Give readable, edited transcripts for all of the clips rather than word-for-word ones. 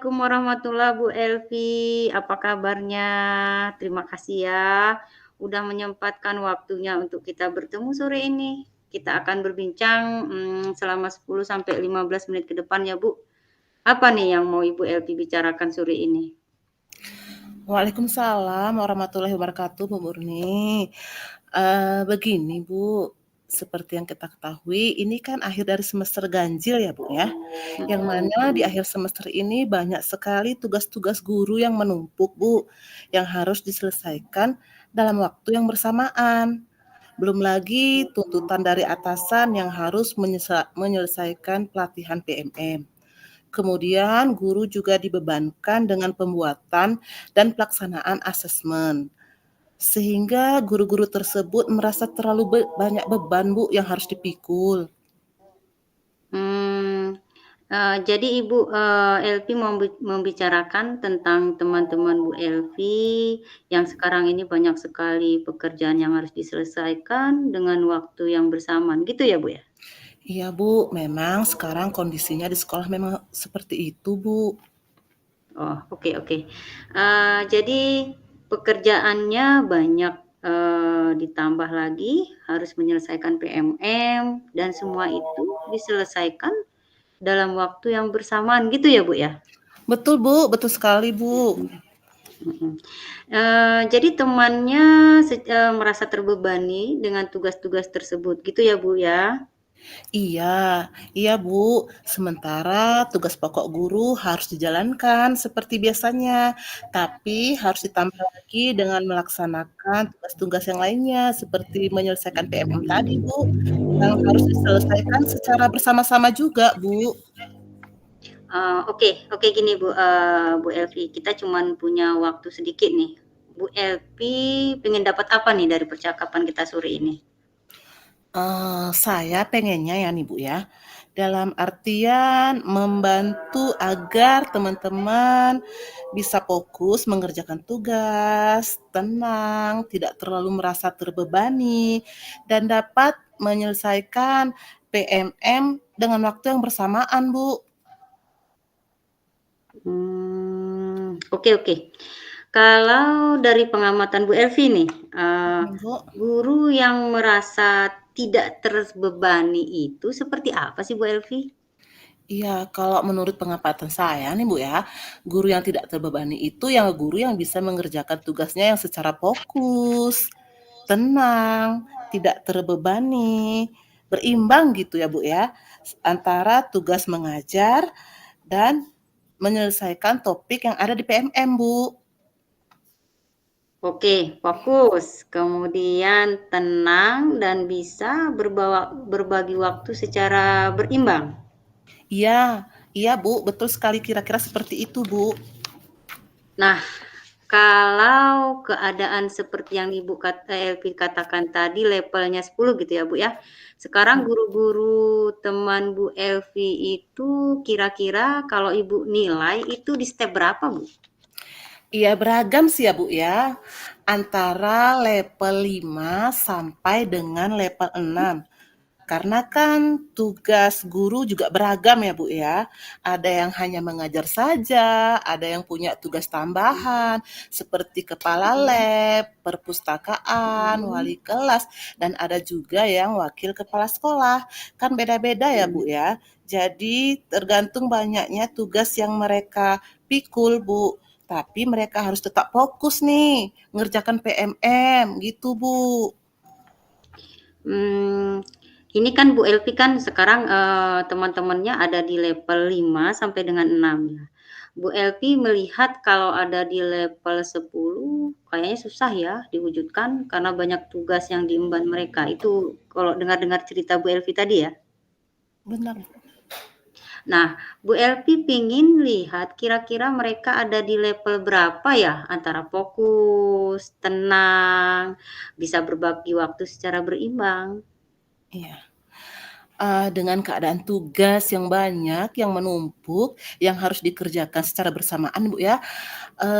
Assalamualaikum warahmatullahi Bu Elvi, apa kabarnya? Terima kasih ya, udah menyempatkan waktunya untuk kita bertemu sore ini. Kita akan berbincang, selama 10 sampai 15 menit ke depan ya, Bu. Apa nih yang mau Ibu Elvi bicarakan sore ini? Waalaikumsalam warahmatullahi wabarakatuh, Bu Murni. Begini Bu, seperti yang kita ketahui, ini kan akhir dari semester ganjil ya Bu ya, yang Mhm. mana di akhir semester ini banyak sekali tugas-tugas guru yang menumpuk Bu, yang harus diselesaikan dalam waktu yang bersamaan. Belum lagi tuntutan dari atasan yang harus menyelesaikan pelatihan PMM. Kemudian guru juga dibebankan dengan pembuatan dan pelaksanaan asesmen. Sehingga guru-guru tersebut merasa terlalu banyak beban Bu yang harus dipikul. Mmm, jadi Ibu, Elvi mau membicarakan tentang teman-teman Bu Elvi yang sekarang ini banyak sekali pekerjaan yang harus diselesaikan dengan waktu yang bersamaan, gitu ya, Bu, ya? Iya Bu, memang sekarang kondisinya di sekolah memang seperti itu Bu. Oh, oke oke. Jadi pekerjaannya banyak, ditambah lagi harus menyelesaikan PMM dan semua itu diselesaikan dalam waktu yang bersamaan gitu ya, Bu, ya? Betul Bu, betul sekali Bu. Mhm. Jadi temannya merasa terbebani dengan tugas-tugas tersebut gitu ya, Bu, ya? Iya, iya Bu. Sementara tugas pokok guru harus dijalankan seperti biasanya, tapi harus ditambah lagi dengan melaksanakan tugas-tugas yang lainnya seperti menyelesaikan PMM tadi Bu, yang harus diselesaikan secara bersama-sama juga Bu. Oke oke gini Bu Elvi, kita cuman punya waktu sedikit nih. Bu Elvi pengen dapat apa nih dari percakapan kita sore ini? Saya pengennya ya nih Bu ya, dalam artian membantu agar teman-teman bisa fokus mengerjakan tugas, tenang, tidak terlalu merasa terbebani, dan dapat menyelesaikan PMM dengan waktu yang bersamaan Bu. Oke oke. Kalau dari pengamatan Bu Elvi nih, Bu. guru yang merasa tidak terbebani itu seperti apa sih Bu Elvi? Iya, kalau menurut pengamatan saya nih Bu ya, guru yang tidak terbebani itu yang guru yang bisa mengerjakan tugasnya yang secara fokus, tenang, tidak terbebani, berimbang gitu ya Bu ya, antara tugas mengajar dan menyelesaikan topik yang ada di PMM Bu. Oke, fokus, kemudian tenang dan bisa berbagi waktu secara berimbang. Iya, iya Bu, betul sekali kira-kira seperti itu Bu. Nah, kalau keadaan seperti yang Elvi katakan tadi levelnya 10 gitu ya, Bu, ya. Sekarang guru-guru teman Bu Elvi itu kira-kira kalau Ibu nilai itu di step berapa, Bu? Iya beragam sih ya Bu ya, antara level 5 sampai dengan level 6. Karena kan tugas guru juga beragam ya Bu ya. Ada yang hanya mengajar saja, ada yang punya tugas tambahan seperti kepala lab, perpustakaan, wali kelas, dan ada juga yang wakil kepala sekolah. Kan beda-beda ya Bu ya. Jadi tergantung banyaknya tugas yang mereka pikul Bu. Tapi mereka harus tetap fokus nih, ngerjakan PMM gitu Bu. Mmm, ini kan Bu Elvi kan sekarang, teman-temannya ada di level 5 sampai dengan 6 ya. Bu Elvi melihat kalau ada di level 10 kayaknya susah ya diwujudkan karena banyak tugas yang diemban mereka. Itu kalau dengar-dengar cerita Bu Elvi tadi ya. Benar. Nah, Bu Elvi pingin lihat kira-kira mereka ada di level berapa ya antara fokus, tenang, bisa berbagi waktu secara berimbang. Iya. Dengan keadaan tugas yang banyak, yang menumpuk, yang harus dikerjakan secara bersamaan, Bu, ya,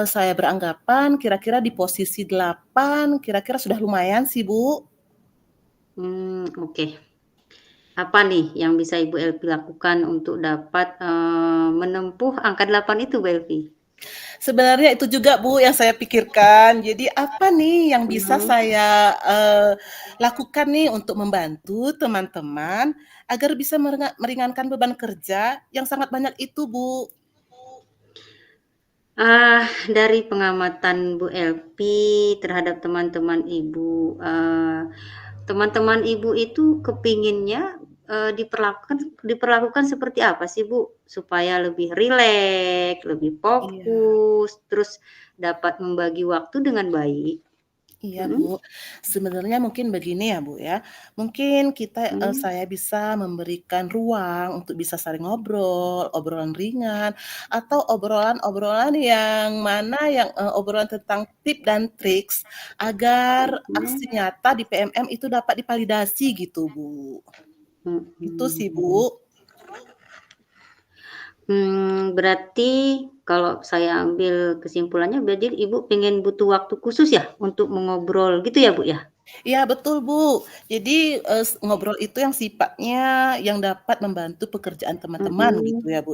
saya beranggapan kira-kira di posisi 8 kira-kira sudah lumayan sih, Bu. Oke. Apa nih yang bisa Ibu Elvi lakukan untuk dapat, menempuh angka 8 itu Bu Elvi? Sebenarnya itu juga, Bu, yang saya pikirkan. Jadi apa nih yang bisa Mhm. saya, lakukan nih untuk membantu teman-teman agar bisa meringankan beban kerja yang sangat banyak itu, Bu? Dari pengamatan Bu Elvi terhadap teman-teman Ibu, teman-teman Ibu itu kepinginnya, diperlakukan seperti apa sih, Bu? Supaya lebih rileks, lebih Iya. fokus, terus dapat membagi waktu dengan baik. Iya, Mhm, Bu. Sebenarnya mungkin begini ya, Bu, ya. Mungkin mhm, saya bisa memberikan ruang untuk bisa saling ngobrol, obrolan ringan, atau obrolan-obrolan yang mana yang, obrolan tentang tip dan triks agar aksi mhm, nyata di PMM itu dapat divalidasi gitu, Bu. Itu sih, Bu. mhm. Berarti kalau saya ambil kesimpulannya berarti Ibu pengen butuh waktu khusus ya untuk mengobrol gitu ya, Bu, ya? Iya betul, Bu. Jadi, ngobrol itu yang sifatnya yang dapat membantu pekerjaan teman-teman gitu Mhm, ya, Bu.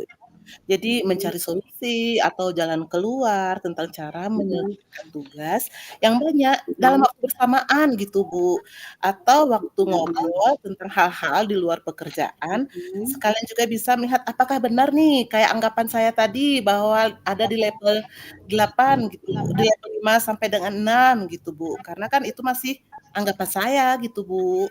Jadi mhm, mencari solusi atau jalan keluar tentang cara mhm, menyelesaikan tugas yang banyak dalam mhm, waktu bersamaan gitu, Bu. Atau waktu mhm, ngobrol tentang hal-hal di luar pekerjaan, mhm. sekalian juga bisa melihat apakah benar nih kayak anggapan saya tadi bahwa ada di level 8 gitu, di level 5 sampai dengan 6 gitu, Bu. Karena kan itu masih anggapan saya gitu, Bu.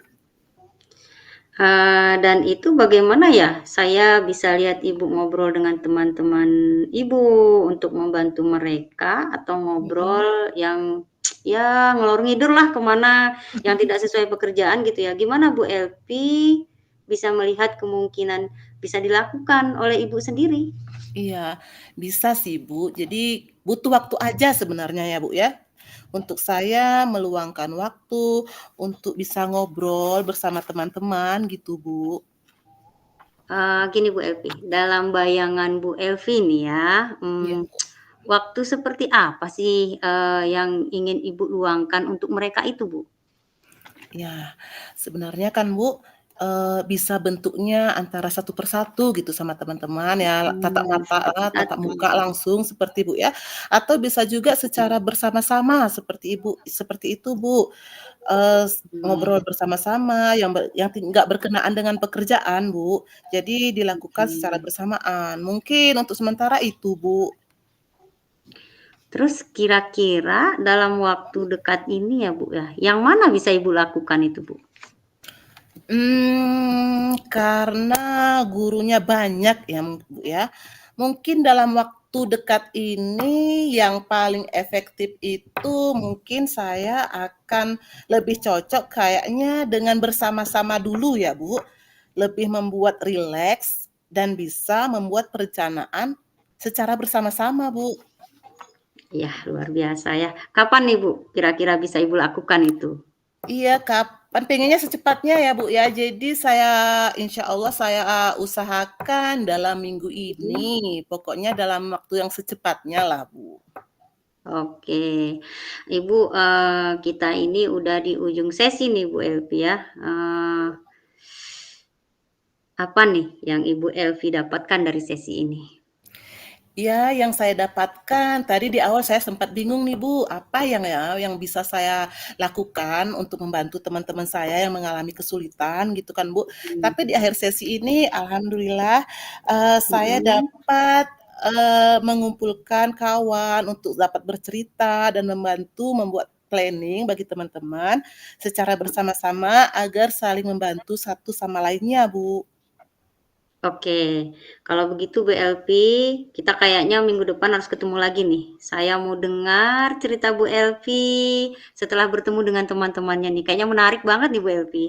Dan itu bagaimana ya saya bisa lihat Ibu ngobrol dengan teman-teman Ibu untuk membantu mereka atau Mhm. ngobrol yang ya ngalor ngidul lah ke mana yang tidak sesuai pekerjaan gitu ya. Gimana Bu Elvi bisa melihat kemungkinan bisa dilakukan oleh Ibu sendiri? Iya, bisa sih, Bu. Jadi butuh waktu aja sebenarnya ya, Bu, ya. Untuk saya meluangkan waktu untuk bisa ngobrol bersama teman-teman gitu, Bu. Gini Bu Elvi, dalam bayangan Bu Elvi nih ya, Iya. waktu seperti apa sih, yang ingin Ibu luangkan untuk mereka itu, Bu? Ya, sebenarnya kan, Bu, bisa bentuknya antara satu persatu gitu sama teman-teman ya, Satu tatap persatu. muka langsung seperti Bu ya, atau bisa juga secara bersama-sama seperti Ibu seperti itu, Bu. Ngobrol Mmm, bersama-sama yang nggak berkenaan dengan pekerjaan, Bu. Jadi dilakukan secara mhm. bersamaan. Mungkin untuk sementara itu, Bu. Terus kira-kira dalam waktu dekat ini ya, Bu, ya, yang mana bisa Ibu lakukan itu, Bu? Karena gurunya banyak ya, Bu, ya. Mungkin dalam waktu dekat ini yang paling efektif itu mungkin saya akan lebih cocok kayaknya dengan bersama-sama dulu ya, Bu. Lebih membuat rileks dan bisa membuat perencanaan secara bersama-sama, Bu. Yah, luar biasa ya. Kapan nih, Bu, kira-kira bisa Ibu lakukan itu? Iya, kapan pengennya secepatnya ya, Bu, ya. Jadi saya insya Allah saya usahakan dalam minggu ini, Mhm. pokoknya dalam waktu yang secepatnya lah, Bu. Oke. Ibu, kita ini udah di ujung sesi nih, Bu Elvi ya. Apa nih yang Ibu Elvi dapatkan dari sesi ini? Ya, yang saya dapatkan tadi di awal saya sempat bingung nih, Bu, apa yang bisa saya lakukan untuk membantu teman-teman saya yang mengalami kesulitan gitu kan, Bu. Mmm, Tapi di akhir sesi ini alhamdulillah, saya mhm. dapat, mengumpulkan kawan untuk dapat bercerita dan membantu membuat planning bagi teman-teman secara bersama-sama agar saling membantu satu sama lainnya, Bu. Oke, kalau begitu Bu Elvi, kita kayaknya minggu depan harus ketemu lagi nih. Saya mau dengar cerita Bu Elvi setelah bertemu dengan teman-temannya nih. Kayaknya menarik banget nih Bu Elvi.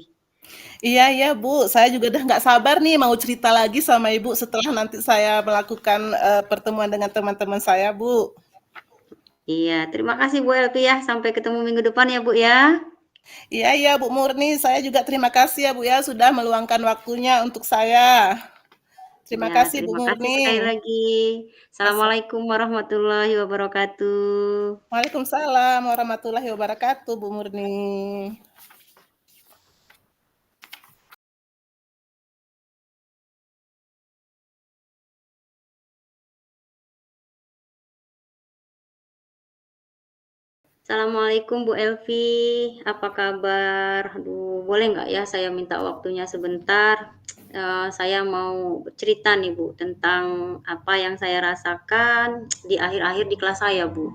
Iya iya, Bu, saya juga udah nggak sabar nih mau cerita lagi sama Ibu setelah nanti saya melakukan, pertemuan dengan teman-teman saya, Bu. Iya, terima kasih Bu Elvi ya. Sampai ketemu minggu depan ya Bu ya. Iya iya, Bu Murni, saya juga terima kasih ya, Bu, ya, sudah meluangkan waktunya untuk saya. Terima Iya, kasih, Bu terima kasih Murni. sekali lagi. Assalamualaikum warahmatullahi wabarakatuh. Waalaikumsalam warahmatullahi wabarakatuh, Bu Murni. Assalamualaikum Bu Elvi, apa kabar? Aduh, boleh nggak ya saya minta waktunya sebentar? Saya mau cerita nih Bu tentang apa yang saya rasakan di akhir-akhir di kelas saya Bu.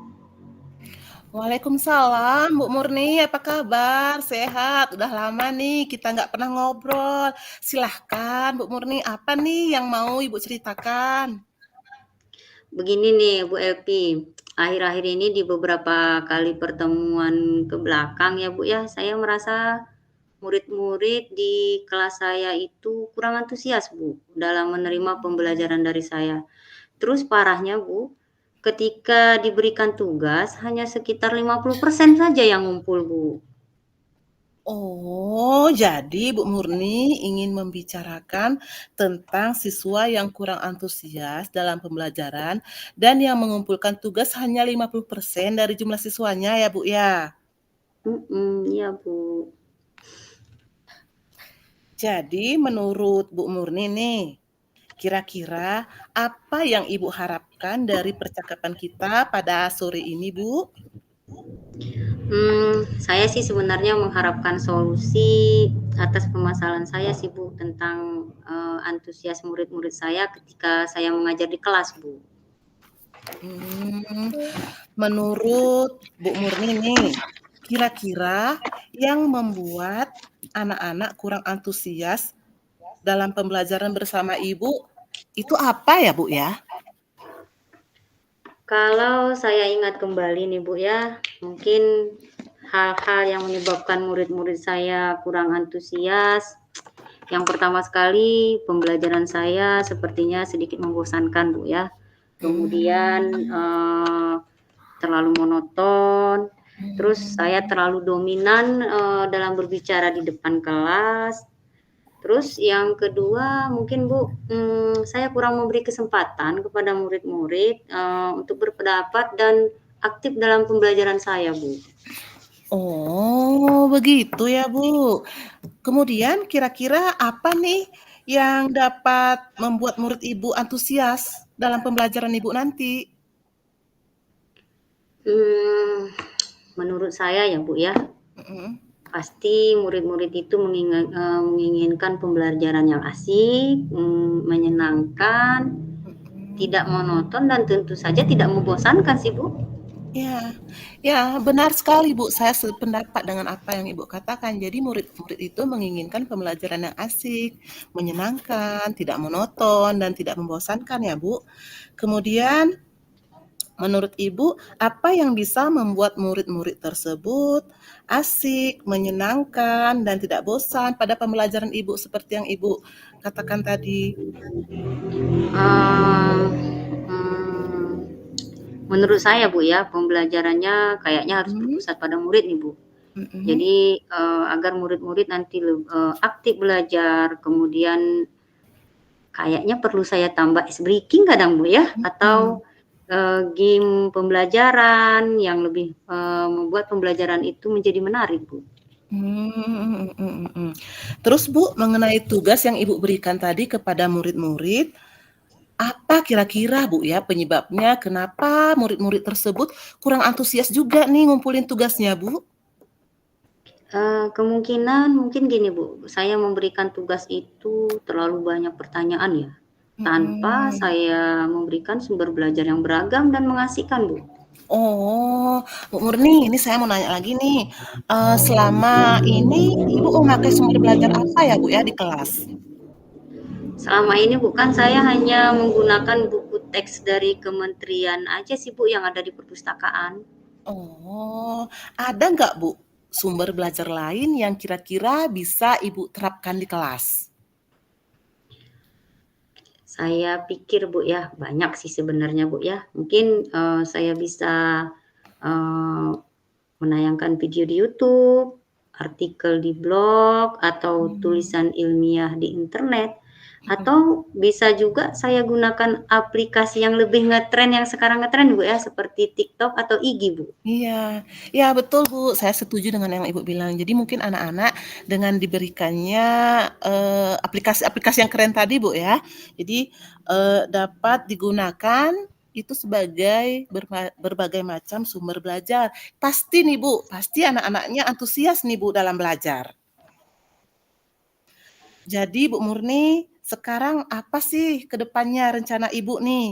Waalaikumsalam, Bu Murni, apa kabar? Sehat? Udah lama nih kita nggak pernah ngobrol. Silahkan, Bu Murni, apa nih yang mau Ibu ceritakan? Begini nih Bu Elvi, akhir-akhir ini di beberapa kali pertemuan ke belakang ya Bu ya, saya merasa murid-murid di kelas saya itu kurang antusias Bu dalam menerima pembelajaran dari saya. Terus parahnya Bu, ketika diberikan tugas hanya sekitar 50% saja yang ngumpul Bu. Oh, jadi Bu Murni ingin membicarakan tentang siswa yang kurang antusias dalam pembelajaran dan yang mengumpulkan tugas hanya 50% dari jumlah siswanya ya, Bu ya? Iya Bu. Jadi menurut Bu Murni nih, kira-kira apa yang Ibu harapkan dari percakapan kita pada sore ini, Bu? Saya sih sebenarnya mengharapkan solusi atas permasalahan saya sih Bu tentang antusias murid-murid saya ketika saya mengajar di kelas Bu. Hmm, menurut Bu Murni nih, kira-kira yang membuat anak-anak kurang antusias dalam pembelajaran bersama Ibu itu apa ya, Bu ya? Kalau saya ingat kembali nih Bu ya, mungkin hal-hal yang menyebabkan murid-murid saya kurang antusias. Yang pertama sekali, pembelajaran saya sepertinya sedikit membosankan Bu ya. Kemudian Hmm, terlalu monoton. Terus hmm, saya terlalu dominan dalam berbicara di depan kelas. Terus yang kedua mungkin Bu, saya kurang memberi kesempatan kepada murid-murid, untuk berpendapat dan aktif dalam pembelajaran saya, Bu. oh begitu ya, Bu. Kemudian kira-kira apa nih yang dapat membuat murid Ibu antusias dalam pembelajaran Ibu nanti? Mmm, Menurut saya ya, Bu, ya, Mhm, pasti murid-murid itu menginginkan pembelajaran yang asik, menyenangkan, mhm. tidak monoton dan tentu saja tidak membosankan sih, Bu. Ya, ya benar sekali Bu, saya sependapat dengan apa yang Ibu katakan. Jadi murid-murid itu menginginkan pembelajaran yang asik, menyenangkan, tidak monoton, dan tidak membosankan ya Bu. Kemudian menurut Ibu, apa yang bisa membuat murid-murid tersebut asik, menyenangkan, dan tidak bosan pada pembelajaran Ibu seperti yang Ibu katakan tadi? Eee, mmm, Menurut saya, Bu, ya, pembelajarannya kayaknya harus Mhm, berpusat pada murid nih, Bu. mhm, Jadi, agar murid-murid nanti aktif belajar, kemudian kayaknya perlu saya tambah ice breaking kadang, Bu, ya, mhm. atau, game pembelajaran yang lebih, membuat pembelajaran itu menjadi menarik, Bu. Terus Bu, mengenai tugas yang Ibu berikan tadi kepada murid-murid, apa kira-kira Bu ya penyebabnya kenapa murid-murid tersebut kurang antusias juga nih ngumpulin tugasnya Bu? Kemungkinan mungkin gini, Bu, saya memberikan tugas itu terlalu banyak pertanyaan ya, tanpa Mhm. saya memberikan sumber belajar yang beragam dan mengasihkan, Bu. Oh, Bu Murni, ini saya mau nanya lagi nih, selama ini Ibu memakai sumber belajar apa ya Bu ya di kelas? Selama ini bukan saya hanya menggunakan buku teks dari kementerian aja sih, Bu, yang ada di perpustakaan. Oh, ada nggak Bu sumber belajar lain yang kira-kira bisa Ibu terapkan di kelas? Saya pikir, Bu, ya, banyak sih sebenarnya, Bu, ya. Mungkin, saya bisa, eee, menayangkan video di YouTube, artikel di blog, atau Mmm, tulisan ilmiah di internet, mhm. atau bisa juga saya gunakan aplikasi yang lebih ngetren yang sekarang ngetren, Bu, ya, seperti TikTok atau IG, Bu. Iya, iya betul Bu, saya setuju dengan yang Ibu bilang. Jadi mungkin anak-anak dengan diberikannya, aplikasi-aplikasi yang keren tadi Bu ya, jadi, dapat digunakan itu sebagai berbagai macam sumber belajar. Pasti nih Bu, pasti anak-anaknya antusias nih Bu dalam belajar. Jadi Bu Murni, sekarang apa sih ke depannya rencana Ibu nih?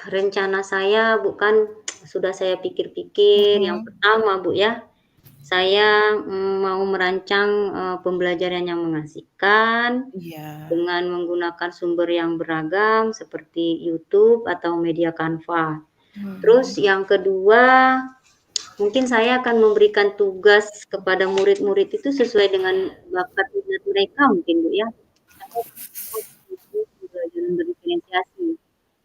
Rencana saya bukan sudah saya pikir-pikir. Yang Mhm. pertama Bu ya, saya, mau merancang, pembelajaran yang mengasihkan Iya. dengan menggunakan sumber yang beragam seperti YouTube atau media Canva. Mhm. Terus yang kedua, mungkin saya akan memberikan tugas kepada murid-murid itu sesuai dengan bakat minat mereka mungkin Bu ya. Pembelajaran berdiferensiasi.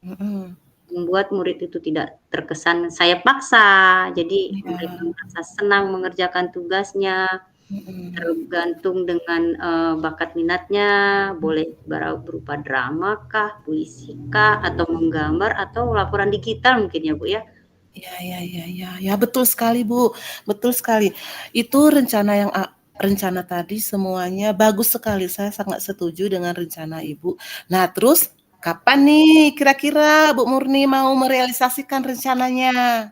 Mhm. Membuat murid itu tidak terkesan saya paksa, jadi mereka Iya. merasa senang mengerjakan tugasnya, Mhm. tergantung dengan, bakat minatnya, boleh berupa drama kah, puisi kah, atau menggambar, atau laporan digital mungkin ya, Bu, ya? Iya iya iya iya. Ya betul sekali, Bu, betul sekali. Itu rencana tadi semuanya bagus sekali, saya sangat setuju dengan rencana Ibu. Nah terus kapan nih kira-kira Bu Murni mau merealisasikan rencananya?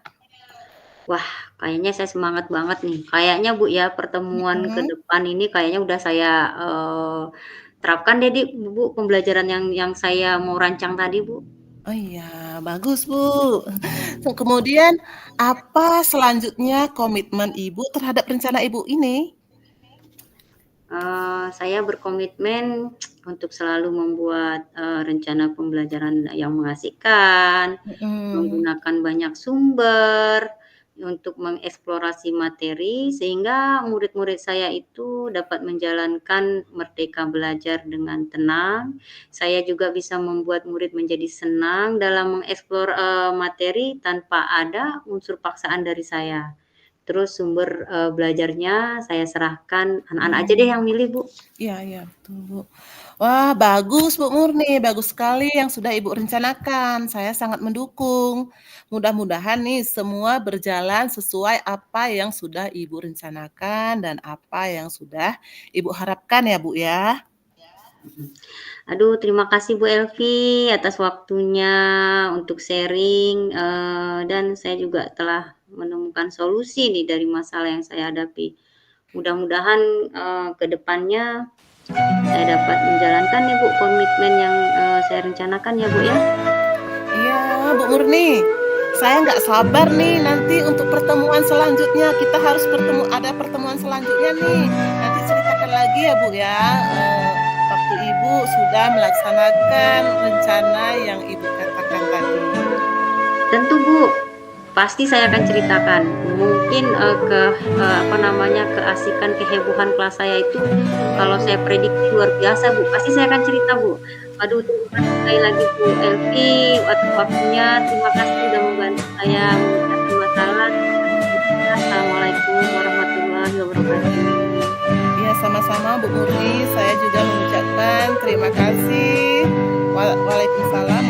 Wah, kayaknya saya semangat banget nih. Kayaknya, Bu, ya, pertemuan ke Mhm. depan ini kayaknya udah saya, terapkan deh Bu, pembelajaran yang saya mau rancang tadi, Bu. Oh iya, bagus Bu. Kemudian apa selanjutnya komitmen Ibu terhadap rencana Ibu ini? Saya berkomitmen untuk selalu membuat, rencana pembelajaran yang mengasihkan, Mhm. menggunakan banyak sumber untuk mengeksplorasi materi, sehingga murid-murid saya itu dapat menjalankan merdeka belajar dengan tenang. Saya juga bisa membuat murid menjadi senang dalam mengeksplor, materi tanpa ada unsur paksaan dari saya. Terus sumber, belajarnya saya serahkan anak-anak aja deh Mhm. yang milih, Bu. Iya iya, betul, Bu. Wah, bagus Bu Murni, bagus sekali yang sudah Ibu rencanakan, saya sangat mendukung. Mudah-mudahan nih semua berjalan sesuai apa yang sudah Ibu rencanakan dan apa yang sudah Ibu harapkan ya, Bu, ya. Mhm. Aduh, terima kasih Bu Elvi atas waktunya untuk sharing, dan saya juga telah menemukan solusi nih dari masalah yang saya hadapi. Mudah-mudahan, ke depannya saya dapat menjalankan nih Bu komitmen yang, saya rencanakan ya Bu ya. Iya, Bu Murni, saya nggak sabar nih nanti untuk pertemuan selanjutnya, kita harus ada pertemuan selanjutnya nih. Nanti ceritakan lagi ya, Bu, ya, waktu Ibu sudah melaksanakan rencana yang Ibu katakan tadi. Tentu Bu, pasti saya akan ceritakan. Mungkin, apa namanya, keasikan, kehebohan kelas saya itu kalau saya prediksi luar biasa Bu, pasti saya akan cerita Bu. Aduh terima kasih sekali lagi Bu Elvi atas waktunya, terima kasih sudah membantu saya memecahkan masalah. Assalamualaikum warahmatullahi wabarakatuh. Iya, sama-sama Bu Murni, saya juga mengucapkan terima kasih. Waalaikumsalam